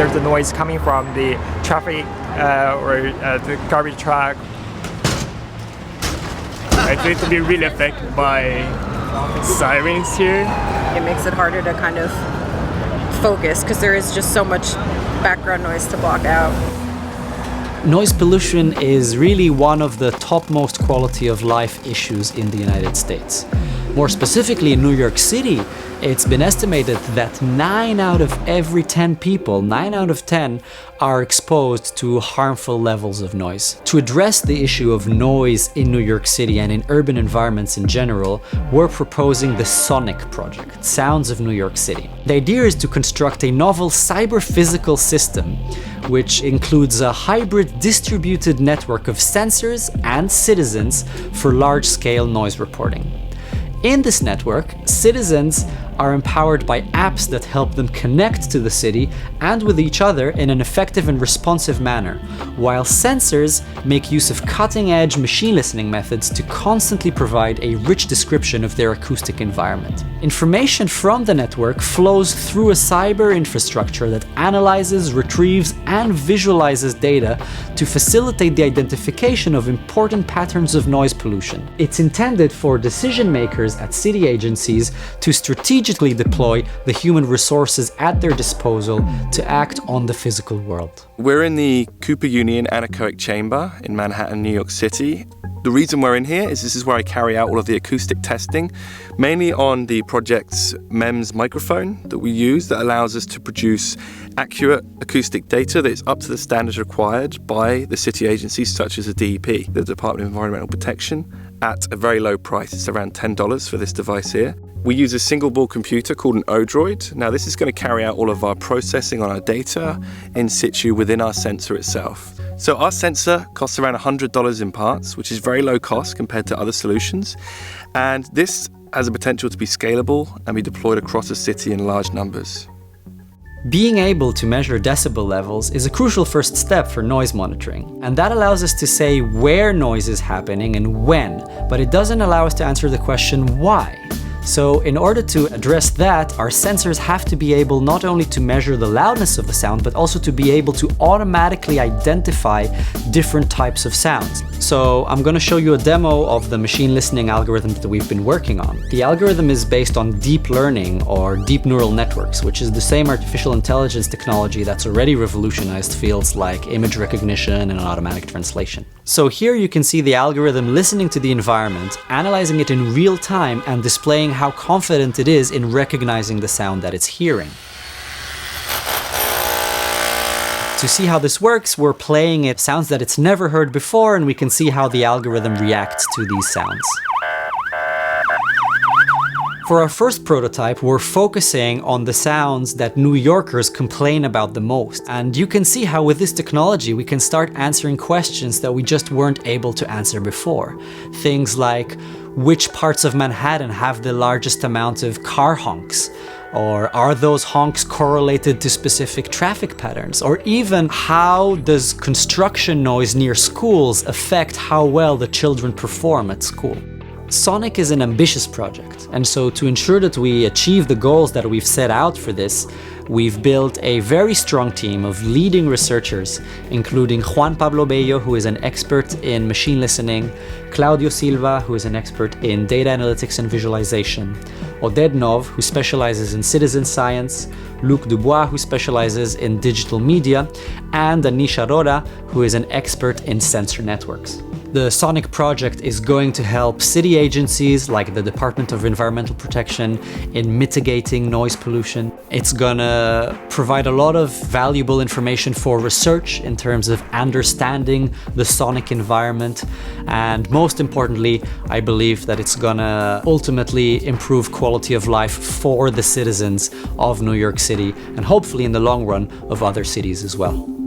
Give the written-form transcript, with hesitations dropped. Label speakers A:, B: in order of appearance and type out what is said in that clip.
A: there's a noise coming from the traffic or the garbage truck. I think to be really affected by sirens here.
B: It makes it harder to kind of focus because there is just so much background noise to block out.
C: Noise pollution is really one of the topmost quality of life issues in the United States. More specifically in New York City, it's been estimated that 9 out of every 10 people, 9 out of 10, are exposed to harmful levels of noise. To address the issue of noise in New York City and in urban environments in general, we're proposing the SONYC project, Sounds of New York City. The idea is to construct a novel cyber-physical system which includes a hybrid distributed network of sensors and citizens for large-scale noise reporting. In this network, citizens are empowered by apps that help them connect to the city and with each other in an effective and responsive manner, while sensors make use of cutting-edge machine listening methods to constantly provide a rich description of their acoustic environment. Information from the network flows through a cyber infrastructure that analyzes, retrieves, and visualizes data to facilitate the identification of important patterns of noise pollution. It's intended for decision makers at city agencies to strategically deploy the human resources at their disposal to act on the physical world.
D: We're in the Cooper Union Anechoic Chamber in Manhattan, New York City. The reason we're in here is this is where I carry out all of the acoustic testing, mainly on the project's MEMS microphone that we use that allows us to produce accurate acoustic data that is up to the standards required by the city agencies such as the DEP, the Department of Environmental Protection, at a very low price. It's around $10 for this device here. We use a single board computer called an Odroid. Now this is going to carry out all of our processing on our data in situ within our sensor itself. So our sensor costs around $100 in parts, which is very low cost compared to other solutions. And this has a potential to be scalable and be deployed across a city in large numbers.
C: Being able to measure decibel levels is a crucial first step for noise monitoring, and that allows us to say where noise is happening and when, but it doesn't allow us to answer the question why. So in order to address that, our sensors have to be able not only to measure the loudness of the sound, but also to be able to automatically identify different types of sounds. So I'm going to show you a demo of the machine listening algorithm that we've been working on. The algorithm is based on deep learning or deep neural networks, which is the same artificial intelligence technology that's already revolutionized fields like image recognition and automatic translation. So here you can see the algorithm listening to the environment, analyzing it in real time, and displaying how confident it is in recognizing the sound that it's hearing. To see how this works, we're playing it sounds that it's never heard before, and we can see how the algorithm reacts to these sounds. For our first prototype, we're focusing on the sounds that New Yorkers complain about the most. And you can see how with this technology, we can start answering questions that we just weren't able to answer before. Things like, which parts of Manhattan have the largest amount of car honks? Or are those honks correlated to specific traffic patterns? Or even, how does construction noise near schools affect how well the children perform at school? SONYC is an ambitious project, and so to ensure that we achieve the goals that we've set out for this, we've built a very strong team of leading researchers, including Juan Pablo Bello, who is an expert in machine listening, Claudio Silva, who is an expert in data analytics and visualization, Oded Nov, who specializes in citizen science, Luc Dubois, who specializes in digital media, and Anisha Arora, who is an expert in sensor networks. The SONYC project is going to help city agencies like the Department of Environmental Protection in mitigating noise pollution. It's gonna provide a lot of valuable information for research in terms of understanding the sonic environment. And most importantly, I believe that it's gonna ultimately improve quality of life for the citizens of New York City and hopefully in the long run of other cities as well.